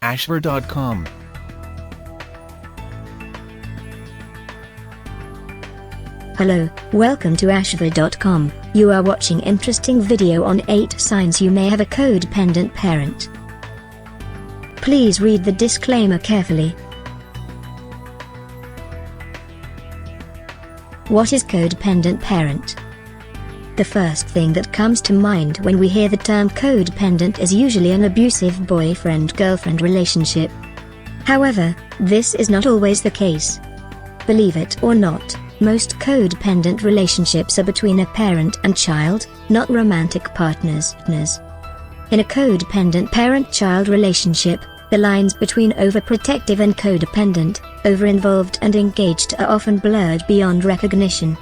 ashver.com. Hello, welcome to ashver.com. You are watching interesting video on 8 signs you may have a codependent parent. Please read the disclaimer carefully. What is codependent parent? The first thing that comes to mind when we hear the term codependent is usually an abusive boyfriend-girlfriend relationship. However, this is not always the case. Believe it or not, most codependent relationships are between a parent and child, not romantic partners. In a codependent parent-child relationship, the lines between overprotective and codependent, over-involved and engaged are often blurred beyond recognition.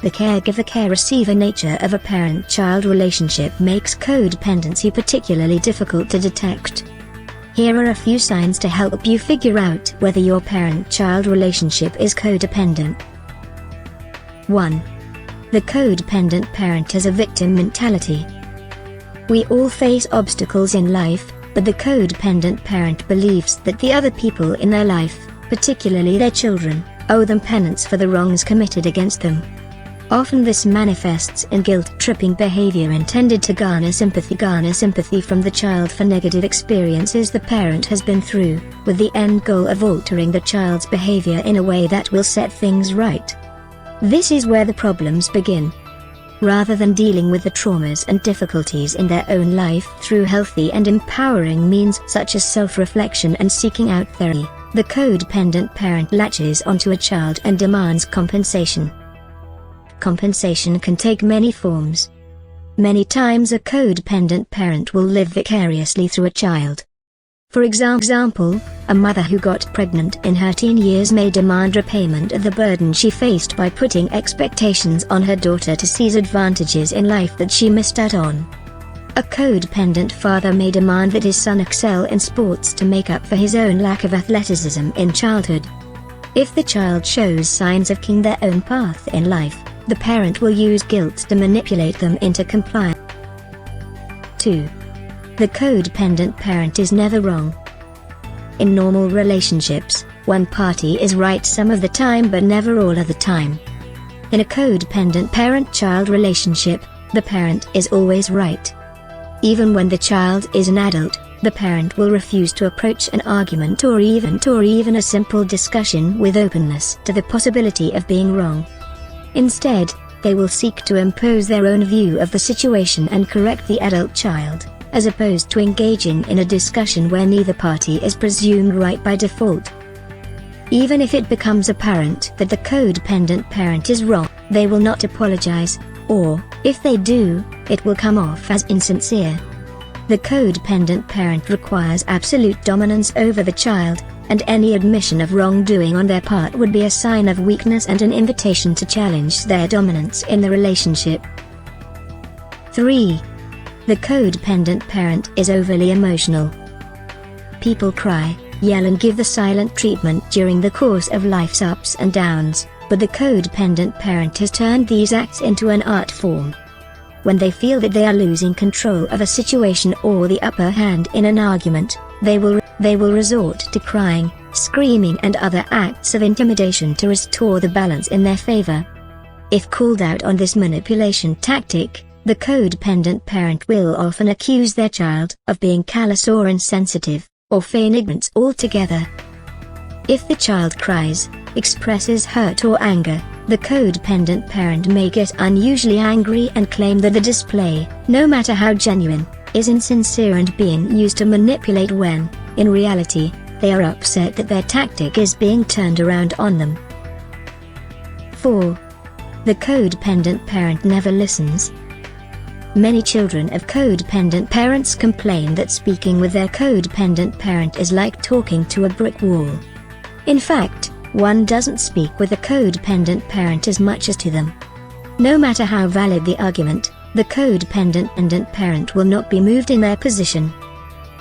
The caregiver-care-receiver nature of a parent-child relationship makes codependency particularly difficult to detect. Here are a few signs to help you figure out whether your parent-child relationship is codependent. 1. The codependent parent has a victim mentality. We all face obstacles in life, but the codependent parent believes that the other people in their life, particularly their children, owe them penance for the wrongs committed against them. Often this manifests in guilt-tripping behavior intended to garner sympathy from the child for negative experiences the parent has been through, with the end goal of altering the child's behavior in a way that will set things right. This is where the problems begin. Rather than dealing with the traumas and difficulties in their own life through healthy and empowering means such as self-reflection and seeking out therapy, the codependent parent latches onto a child and demands compensation. Compensation can take many forms. Many times a codependent parent will live vicariously through a child. For example, a mother who got pregnant in her teen years may demand repayment of the burden she faced by putting expectations on her daughter to seize advantages in life that she missed out on. A codependent father may demand that his son excel in sports to make up for his own lack of athleticism in childhood. If the child shows signs of kicking their own path in life, the parent will use guilt to manipulate them into compliance. 2. The codependent parent is never wrong. In normal relationships, one party is right some of the time but never all of the time. In a codependent parent-child relationship, the parent is always right. Even when the child is an adult, the parent will refuse to approach an argument or even a simple discussion with openness to the possibility of being wrong. Instead, they will seek to impose their own view of the situation and correct the adult child, as opposed to engaging in a discussion where neither party is presumed right by default. Even if it becomes apparent that the codependent parent is wrong, they will not apologize, or, if they do, it will come off as insincere. The codependent parent requires absolute dominance over the child, and any admission of wrongdoing on their part would be a sign of weakness and an invitation to challenge their dominance in the relationship. 3. The codependent parent is overly emotional. People cry, yell and give the silent treatment during the course of life's ups and downs, but the codependent parent has turned these acts into an art form. When they feel that they are losing control of a situation or the upper hand in an argument, they will resort to crying, screaming and other acts of intimidation to restore the balance in their favor. If called out on this manipulation tactic, the codependent parent will often accuse their child of being callous or insensitive, or feign ignorance altogether. If the child cries, expresses hurt or anger, the codependent parent may get unusually angry and claim that the display, no matter how genuine, is insincere and being used to manipulate when, in reality, they are upset that their tactic is being turned around on them. 4. The codependent parent never listens. Many children of codependent parents complain that speaking with their codependent parent is like talking to a brick wall. In fact, one doesn't speak with a codependent parent as much as to them. No matter how valid the argument, the codependent parent will not be moved in their position.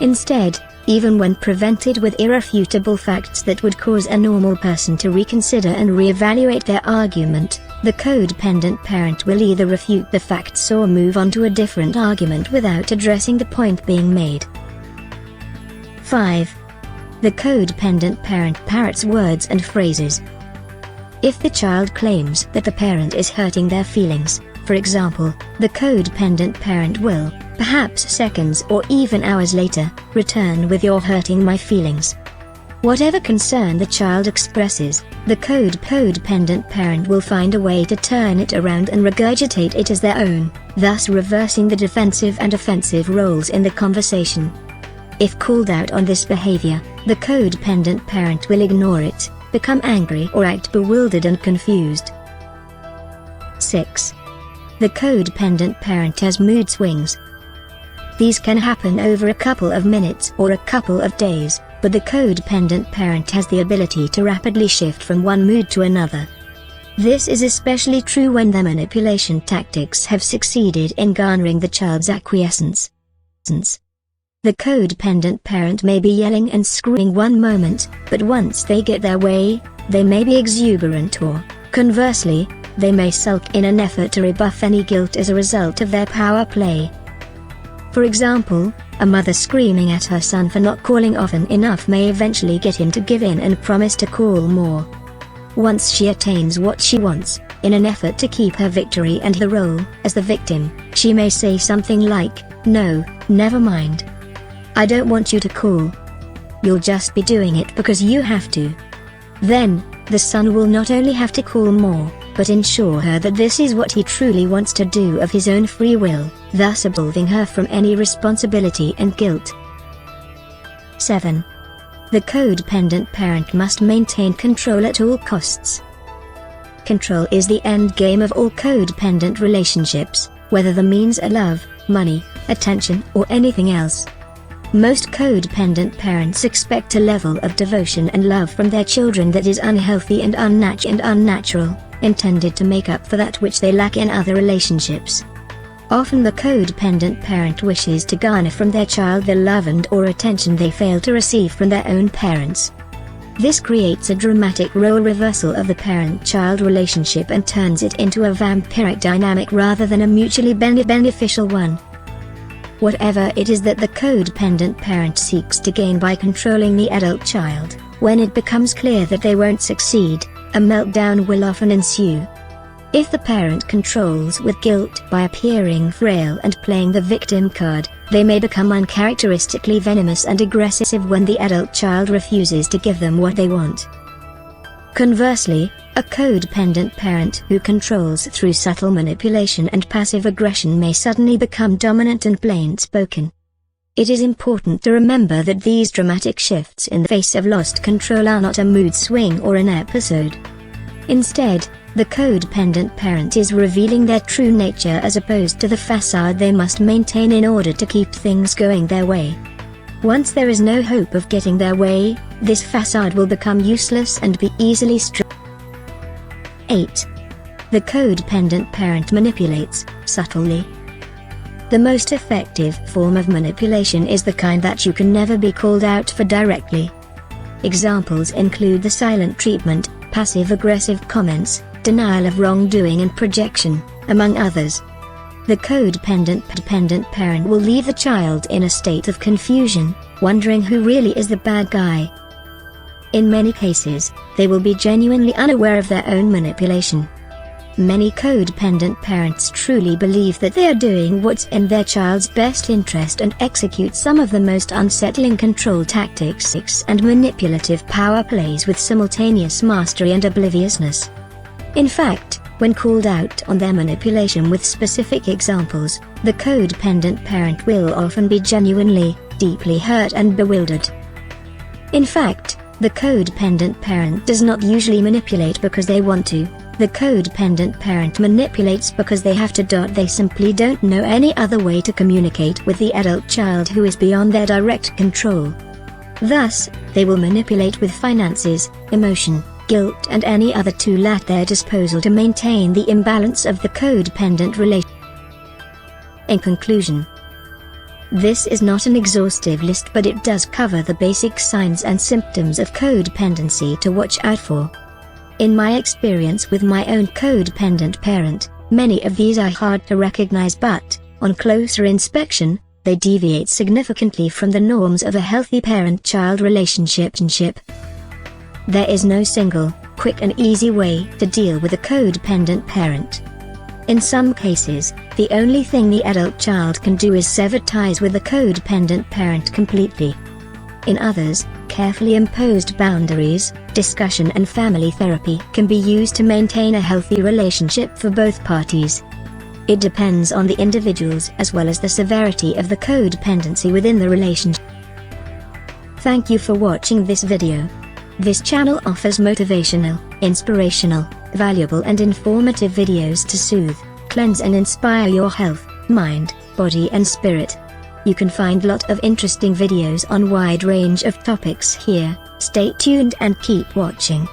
Instead, even when presented with irrefutable facts that would cause a normal person to reconsider and reevaluate their argument, the codependent parent will either refute the facts or move on to a different argument without addressing the point being made. 5. The codependent parent parrots words and phrases. If the child claims that the parent is hurting their feelings, for example, the codependent parent will, perhaps seconds or even hours later, return with "You're hurting my feelings." Whatever concern the child expresses, the codependent parent will find a way to turn it around and regurgitate it as their own, thus reversing the defensive and offensive roles in the conversation. If called out on this behavior, the codependent parent will ignore it, become angry or act bewildered and confused. 6. The codependent parent has mood swings. These can happen over a couple of minutes or a couple of days, but the codependent parent has the ability to rapidly shift from one mood to another. This is especially true when their manipulation tactics have succeeded in garnering the child's acquiescence. The codependent parent may be yelling and screaming one moment, but once they get their way, they may be exuberant or, conversely, they may sulk in an effort to rebuff any guilt as a result of their power play. For example, a mother screaming at her son for not calling often enough may eventually get him to give in and promise to call more. Once she attains what she wants, in an effort to keep her victory and the role as the victim, she may say something like, "No, never mind. I don't want you to call. You'll just be doing it because you have to." Then, the son will not only have to call more, but ensure her that this is what he truly wants to do of his own free will, thus absolving her from any responsibility and guilt. 7. The codependent parent must maintain control at all costs. Control is the end game of all codependent relationships, whether the means are love, money, attention, or anything else. Most codependent parents expect a level of devotion and love from their children that is unhealthy and unnatural, intended to make up for that which they lack in other relationships. Often the codependent parent wishes to garner from their child the love and/or attention they fail to receive from their own parents. This creates a dramatic role reversal of the parent-child relationship and turns it into a vampiric dynamic rather than a mutually beneficial one. Whatever it is that the codependent parent seeks to gain by controlling the adult child, when it becomes clear that they won't succeed, a meltdown will often ensue. If the parent controls with guilt by appearing frail and playing the victim card, they may become uncharacteristically venomous and aggressive when the adult child refuses to give them what they want. Conversely, a codependent parent who controls through subtle manipulation and passive aggression may suddenly become dominant and plain-spoken. It is important to remember that these dramatic shifts in the face of lost control are not a mood swing or an episode. Instead, the codependent parent is revealing their true nature as opposed to the facade they must maintain in order to keep things going their way. Once there is no hope of getting their way, this facade will become useless and be easily stripped. 8. The codependent parent manipulates, subtly. The most effective form of manipulation is the kind that you can never be called out for directly. Examples include the silent treatment, passive-aggressive comments, denial of wrongdoing and projection, among others. The codependent parent will leave the child in a state of confusion, wondering who really is the bad guy. In many cases, they will be genuinely unaware of their own manipulation. Many codependent parents truly believe that they are doing what's in their child's best interest and execute some of the most unsettling control tactics and manipulative power plays with simultaneous mastery and obliviousness. In fact, when called out on their manipulation with specific examples, the codependent parent will often be genuinely, deeply hurt and bewildered. In fact, the codependent parent does not usually manipulate because they want to. The codependent parent manipulates because they have to. They simply don't know any other way to communicate with the adult child who is beyond their direct control. Thus, they will manipulate with finances, emotion, guilt and any other tool at their disposal to maintain the imbalance of the codependent relation. In conclusion, this is not an exhaustive list, but it does cover the basic signs and symptoms of codependency to watch out for. In my experience with my own codependent parent, many of these are hard to recognize, but, on closer inspection, they deviate significantly from the norms of a healthy parent-child relationship. There is no single, quick and easy way to deal with a codependent parent. In some cases, the only thing the adult child can do is sever ties with the codependent parent completely. In others, carefully imposed boundaries, discussion and family therapy can be used to maintain a healthy relationship for both parties. It depends on the individuals as well as the severity of the codependency within the relationship. Thank you for watching this video. This channel offers motivational, inspirational, valuable and informative videos to soothe, cleanse and inspire your health, mind, body and spirit. You can find lot of interesting videos on wide range of topics here. Stay tuned and keep watching.